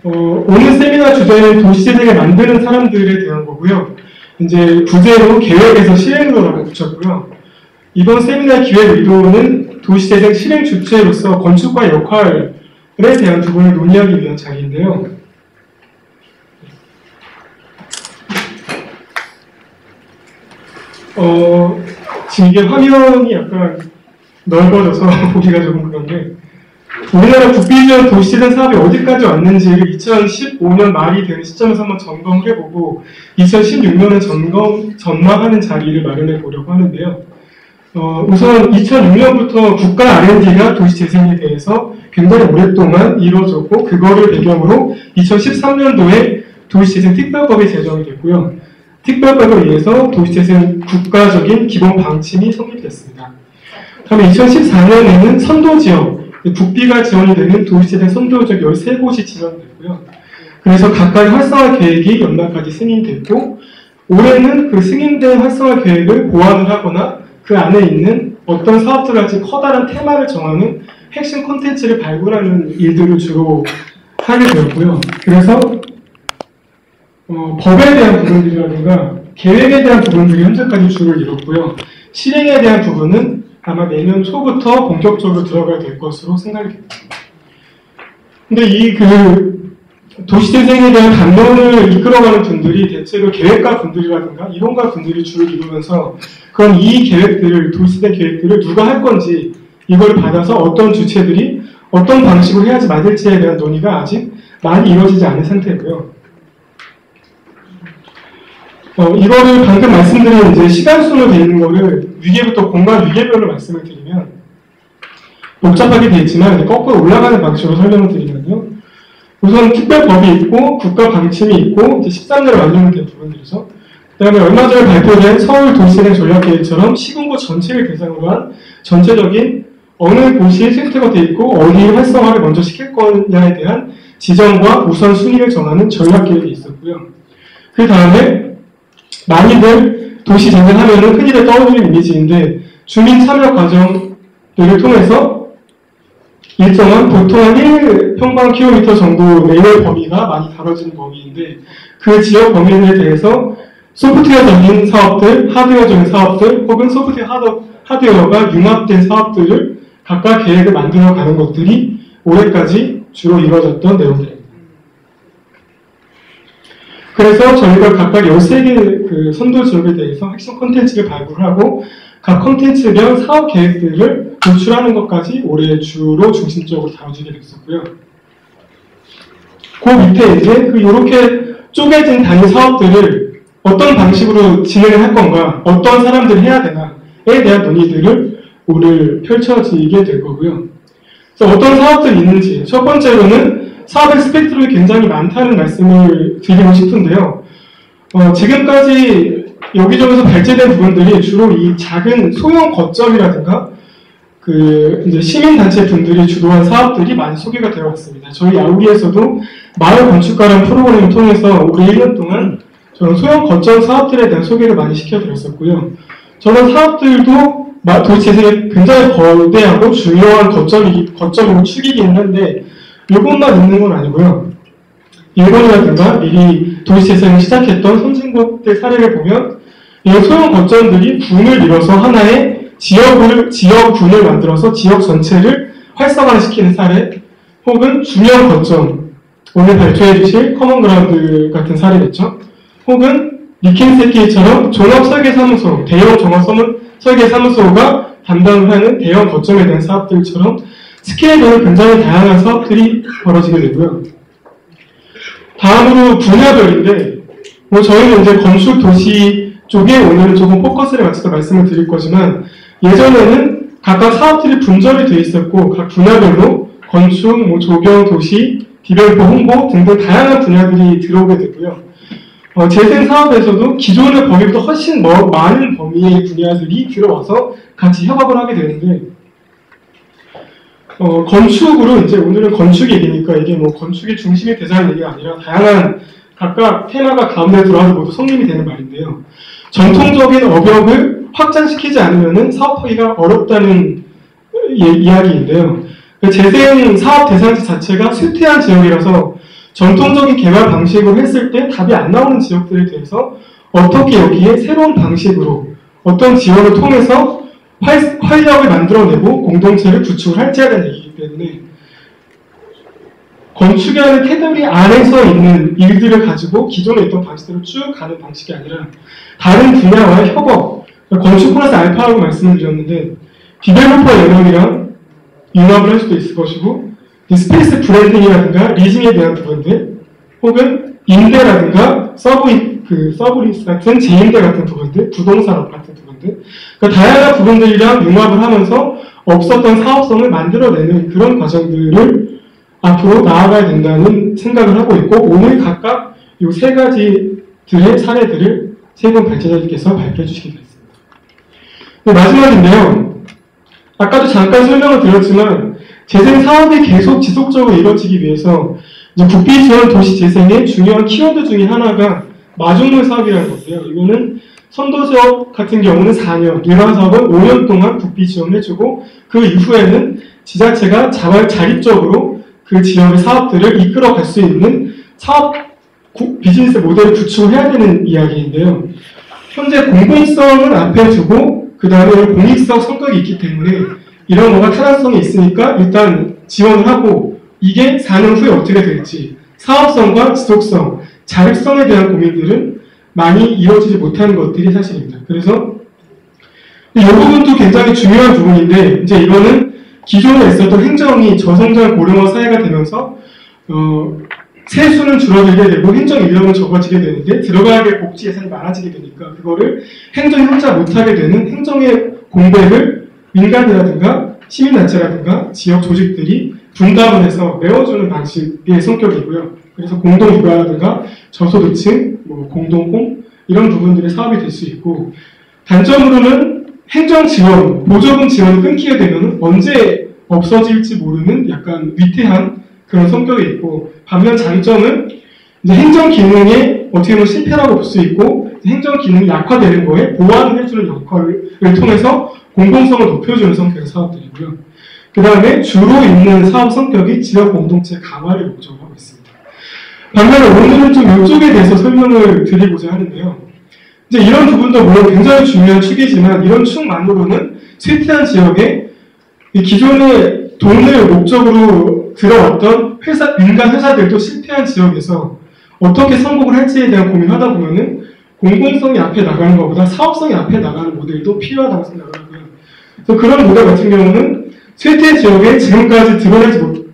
오늘 세미나 주제는 도시재생을 만드는 사람들에 대한 거고요. 이제 부제로 계획에서 실행으로라고 붙였고요. 이번 세미나 기획 의도는 도시재생 실행 주체로서 건축가의 역할에 대한 부분을 논의하기 위한 자리인데요. 지금 이게 화면이 약간 넓어져서 보기가 조금 그런데, 우리나라 국비지원 도시재생 사업이 어디까지 왔는지를 2015년 말이 되는 시점에서 한번 점검을 해보고 2016년에 전망하는 자리를 마련해 보려고 하는데요. 우선 2006년부터 국가 R&D가 도시재생에 대해서 굉장히 오랫동안 이루어졌고, 그거를 배경으로 2013년도에 도시재생 특별법이 제정이 됐고요. 특별법에 의해서 도시재생 국가적인 기본 방침이 성립됐습니다. 다음에 2014년에는 선도지역, 국비가 지원이 되는 도시재생 선도지역 13곳이 지정됐고요. 그래서 각각의 활성화 계획이 연말까지 승인됐고, 올해는 그 승인된 활성화 계획을 보완을 하거나 그 안에 있는 어떤 사업들같이 커다란 테마를 정하는 핵심 콘텐츠를 발굴하는 일들을 주로 하게 되었고요. 그래서 법에 대한 부분들이라든가 계획에 대한 부분들이 현재까지 주를 이뤘고요. 실행에 대한 부분은 아마 내년 초부터 본격적으로 들어가야 될 것으로 생각이 됩니다. 근데 이 도시재생에 대한 담론을 이끌어가는 분들이 대체로 계획가 분들이라든가 이론가 분들이 주를 이루면서, 그럼 이 계획들을, 도시재생 계획들을 누가 할 건지, 이걸 받아서 어떤 주체들이 어떤 방식으로 해야지 맞을지에 대한 논의가 아직 많이 이루어지지 않은 상태고요. 이거를 방금 말씀드린 이제 시간순으로 되어 있는 거를 위계부터 공간 위계별로 말씀을 드리면 복잡하게 되어 있지만 거꾸로 올라가는 방식으로 설명을 드리면요. 우선 특별법이 있고 국가 방침이 있고 이제 13년에 완료된 부분들이죠. 그 다음에 얼마 전에 발표된 서울 도시재생 전략계획처럼 시군구 전체를 대상으로 한 전체적인 어느 곳이 생태가 되어 있고 어디에 활성화를 먼저 시킬 거냐에 대한 지정과 우선순위를 정하는 전략계획이 있었고요. 그 다음에 많이들 도시 재생하면은 흔히들 떠오르는 이미지인데, 주민 참여 과정들을 통해서 일정한 보통 한 1평방킬로미터 정도 내외 범위가 많이 다뤄지는 범위인데, 그 지역 범위에 대해서 소프트웨어적인 사업들, 하드웨어적인 사업들, 혹은 소프트웨어 하드웨어가 융합된 사업들을 각각 계획을 만들어가는 것들이 올해까지 주로 이루어졌던 내용들입니다. 그래서 저희가 각각 13개 그 선도 지역에 대해서 핵심 콘텐츠를 발굴하고 각 콘텐츠별 사업 계획들을 도출하는 것까지 올해 주로 중심적으로 다뤄지게 됐었고요. 그 밑에 이제 이렇게 쪼개진 단위 사업들을 어떤 방식으로 진행을 할 건가, 어떤 사람들이 해야 되나에 대한 논의들을 오늘 펼쳐지게 될 거고요. 그래서 어떤 사업들이 있는지, 첫 번째로는 사업의 스펙트럼이 굉장히 많다는 말씀을 드리고 싶은데요. 지금까지 여기저기서 발제된 부분들이 주로 이 작은 소형 거점이라든가 이제 시민단체 분들이 주도한 사업들이 많이 소개가 되어 왔습니다. 저희 아우리에서도 마을 건축가라는 프로그램을 통해서 올해 1년 동안 저는 소형 거점 사업들에 대한 소개를 많이 시켜드렸었고요. 저런 사업들도 도시재생에 굉장히 거대하고 중요한 거점으로 축이기는 한데, 이것만 있는 건 아니고요. 일본이라든가 미리 도시재생을 시작했던 선진국들 사례를 보면 이 소형 거점들이 군을 이뤄서 하나의 지역군을 만들어서 지역 전체를 활성화시키는 사례, 혹은 중형 거점, 오늘 발표해 주실 커먼그라운드 같은 사례겠죠. 혹은 니킨세키처럼 종합설계사무소, 대형 종합설계사무소가 담당을 하는 대형 거점에 대한 사업들처럼 스케일은 굉장히 다양한 사업들이 벌어지게 되고요. 다음으로 분야별인데, 저희는 이제 건축 도시 쪽에 오늘은 조금 포커스를 맞춰서 말씀을 드릴 거지만, 예전에는 각각 사업들이 분절이 되어 있었고, 각 분야별로 건축, 조경, 도시, 디벨로퍼, 홍보 등등 다양한 분야들이 들어오게 되고요. 재생 사업에서도 기존의 범위보다 훨씬 많은 범위의 분야들이 들어와서 같이 협업을 하게 되는데, 건축으로 이제 오늘은 건축 얘기니까 이게 건축이 중심이 되자는 얘기가 아니라 다양한 각각 테마가 가운데 들어와서 모두 성립이 되는 말인데요. 전통적인 업역을 확장시키지 않으면 사업하기가 어렵다는 이야기인데요. 재생 사업 대상지 자체가 쇠퇴한 지역이라서 전통적인 개발 방식으로 했을 때 답이 안 나오는 지역들에 대해서 어떻게 여기에 새로운 방식으로 어떤 지원을 통해서 활력을 만들어내고 공동체를 구축을 할지 하는 얘기이기 때문에 건축이 하는 테두리 안에서 있는 일들을 가지고 기존에 있던 방식대로 쭉 가는 방식이 아니라 다른 분야와의 협업, 건축 플러스 알파라고 말씀을 드렸는데 디벨로퍼 영역이랑 융합을 할 수도 있을 것이고 스페이스 브랜딩이라든가 리징에 대한 부분들 혹은 임대라든가 서브리스 같은 재임대 같은 부분들, 부동산업 같은 부분들 그러니까 다양한 부분들이랑 융합을 하면서 없었던 사업성을 만들어내는 그런 과정들을 앞으로 나아가야 된다는 생각을 하고 있고 오늘 각각 이 세 가지들의 사례들을 세 분 발제자님께서 발표해 주시게 됐습니다. 마지막인데요. 아까도 잠깐 설명을 드렸지만 재생 사업이 계속 지속적으로 이루어지기 위해서 국비 지원 도시 재생의 중요한 키워드 중에 하나가 마중물 사업이라는 건데요. 이거는 선도지역 같은 경우는 4년, 일반 사업은 5년 동안 국비 지원을 해주고 그 이후에는 지자체가 자립적으로 그 지역의 사업들을 이끌어갈 수 있는 사업 비즈니스 모델을 구축해야 되는 이야기인데요. 현재 공공성을 앞에 두고 그 다음에 공익성 성격이 있기 때문에 이런 거가 타당성이 있으니까 일단 지원을 하고 이게 4년 후에 어떻게 될지 사업성과 지속성, 자립성에 대한 고민들은 많이 이루어지지 못하는 것들이 사실입니다. 그래서 이 부분도 굉장히 중요한 부분인데 이제 이거는 기존에 있었던 행정이 저성장 고령화 사회가 되면서 세수는 줄어들게 되고 행정 인력은 적어지게 되는데 들어가야 될 복지 예산이 많아지게 되니까 그거를 행정이 혼자 못하게 되는 행정의 공백을 민간이라든가 시민단체라든가 지역 조직들이 분담을 해서 메워주는 방식의 성격이고요. 그래서 공동육아라든가 저소득층, 공동홈 이런 부분들의 사업이 될 수 있고 단점으로는 행정 지원, 보조금 지원이 끊기게 되면 언제 없어질지 모르는 약간 위태한 그런 성격이 있고 반면 장점은 이제 행정 기능에 어떻게 보면 실패라고 볼 수 있고 행정 기능이 약화되는 거에 보완을 해주는 역할을 통해서 공공성을 높여주는 성격의 사업들이고요. 그 다음에 주로 있는 사업 성격이 지역 공동체 강화를 목적으로 하고 있습니다. 반면에 오늘은 좀 이쪽에 대해서 설명을 드리고자 하는데요. 이제 이런 부분도 물론 굉장히 중요한 축이지만 이런 축만으로는 쇠퇴한 지역에 기존의 돈을 목적으로 들어왔던 민간 회사들도 실패한 지역에서 어떻게 성공을 할지에 대한 고민을 하다 보면은 공공성이 앞에 나가는 것보다 사업성이 앞에 나가는 모델도 필요하다고 생각을 하고요. 그래서 그런 모델 같은 경우는 쇠퇴 지역에 지금까지 드러내지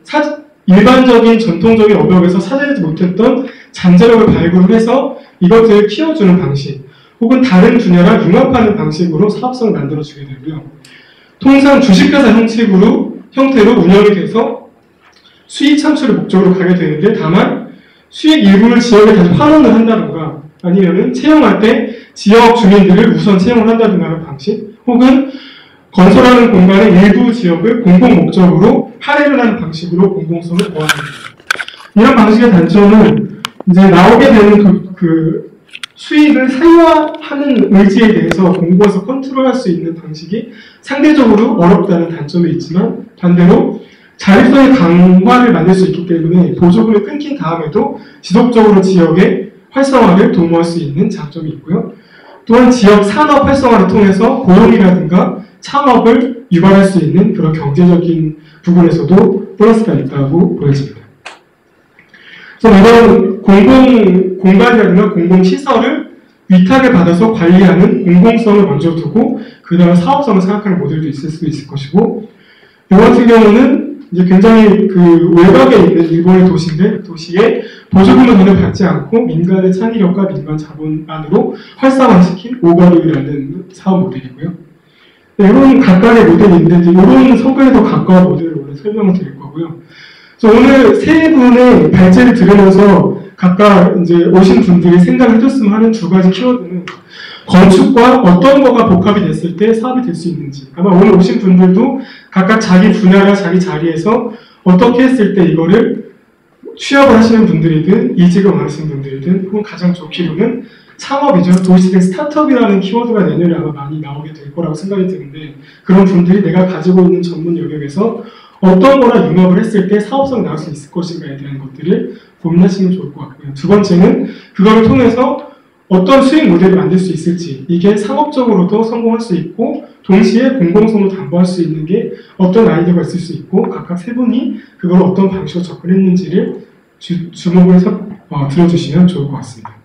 일반적인 전통적인 업역에서 찾아내지 못했던 잠재력을 발굴을 해서 이것들을 키워주는 방식 혹은 다른 분야랑 융합하는 방식으로 사업성을 만들어주게 되고요. 통상 주식회사 형태로 운영이 돼서 수익 창출을 목적으로 가게 되는데 다만 수익 일부를 지역에 다시 환원을 한다든가 아니면은 채용할 때 지역 주민들을 우선 채용을 한다든가 하는 방식 혹은 건설하는 공간의 일부 지역을 공공 목적으로 할애를 하는 방식으로 공공성을 보완합니다. 이런 방식의 단점은 이제 나오게 되는 그 수익을 사유화하는 의지에 대해서 공부해서 컨트롤할 수 있는 방식이 상대적으로 어렵다는 단점이 있지만 반대로 자립성의 강화를 만들 수 있기 때문에 보조금이 끊긴 다음에도 지속적으로 지역의 활성화를 도모할 수 있는 장점이 있고요. 또한 지역 산업 활성화를 통해서 고용이라든가 창업을 유발할 수 있는 그런 경제적인 부분에서도 플러스가 있다고 보여집니다. 그래서 이런 공공공간이라든가 공공시설을 위탁을 받아서 관리하는 공공성을 먼저 두고 그 다음 사업성을 생각하는 모델도 있을 수 있을 것이고 이 같은 경우는 이제 굉장히 그 외곽에 있는 일본의 도시인데 도시에 보조금을 전혀 받지 않고 민간의 창의력과 민간 자본만으로 활성화시킨 오가루이라는 사업 모델이고요. 네, 이런 각각의 모델이 있는데 이런 성격에 더 가까운 모델을 오늘 설명을 드릴 거고요. 그래서 오늘 세 분의 발제를 들으면서 각각 이제 오신 분들이 생각을 해줬으면 하는 두 가지 키워드는 건축과 어떤 거가 복합이 됐을 때 사업이 될 수 있는지 아마 오늘 오신 분들도 각각 자기 분야나 자기 자리에서 어떻게 했을 때 이거를 취업을 하시는 분들이든 이직을 원하시는 분들이든 혹은 가장 좋기로는 창업이죠. 도시재생 스타트업이라는 키워드가 내년에 아마 많이 나오게 될 거라고 생각이 드는데 그런 분들이 내가 가지고 있는 전문 영역에서 어떤 거랑 융합을 했을 때 사업성이 나올 수 있을 것인가에 대한 것들을 고민하시면 좋을 것 같고요. 두 번째는 그거를 통해서 어떤 수익 모델을 만들 수 있을지, 이게 상업적으로도 성공할 수 있고 동시에 공공성도 담보할 수 있는 게 어떤 아이디어가 있을 수 있고 각각 세 분이 그걸 어떤 방식으로 접근했는지를 주목을 해서 들어주시면 좋을 것 같습니다.